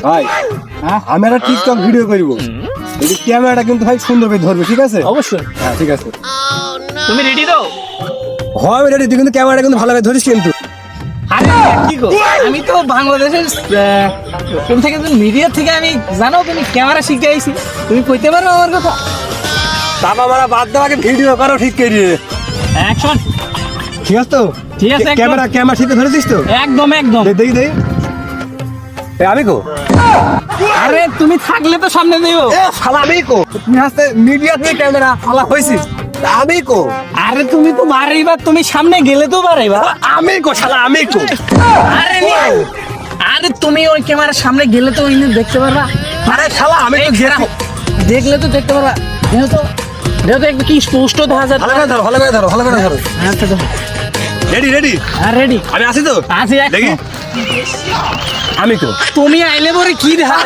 ভাই আমি একটা টিকটক ভিডিও করব, এই ক্যামেরাটা কিন্তু ভাই সুন্দর করে ধরবে, ঠিক আছে? অবশ্যই। হ্যাঁ ঠিক আছে। তুমি রেডি তো? হয় আমি রেডি, তুই কিন্তু ক্যামেরাটা কিন্তু ভালোভাবে ধরিস কিন্তু। আরে কি গো, আমি তো বাংলাদেশের কোন থেকে মিডিয়া থেকে আমি জানো তুমি ক্যামেরা শিখে আইছি, তুমি কইতে পারো আমার কথা? বাবা মারা বাদ দাও, আগে ভিডিও করো ঠিক করে। অ্যাকশন। ঠিক আছে তো? ঠিক আছে, একদম। ক্যামেরা ঠিক ধরেছিস তো? একদম একদম। দেখি দেখি। আমি কো? আরে তুমি থাকলে তো সামনে দিও। শালা আমি কো? তুমি হাসতে মিডিয়া থেকে ক্যামেরা ফালা হইছিস, আমি কো? আরে তুমি তো মারাইবা, তুমি সামনে গেলে তো মারাইবা। আমি কো শালা, আমি কো? আরে আরে তুমি ওই ক্যামেরার সামনে গেলে তো ওই দেখতে পারবা। আরে শালা আমি তো দেখলে তো দেখতে পারবা। যেহেতু একটু কি স্পষ্ট দেখা যায়। ভালো করে ধরো, ভালো করে ধরো, ভালো করে ধরো। আচ্ছা দেখো। Ready ready? হ্যাঁ রেডি। আমি আসি তো? আছি দেখি। আমি কো? তুমি আইলে পরে কি দেখা?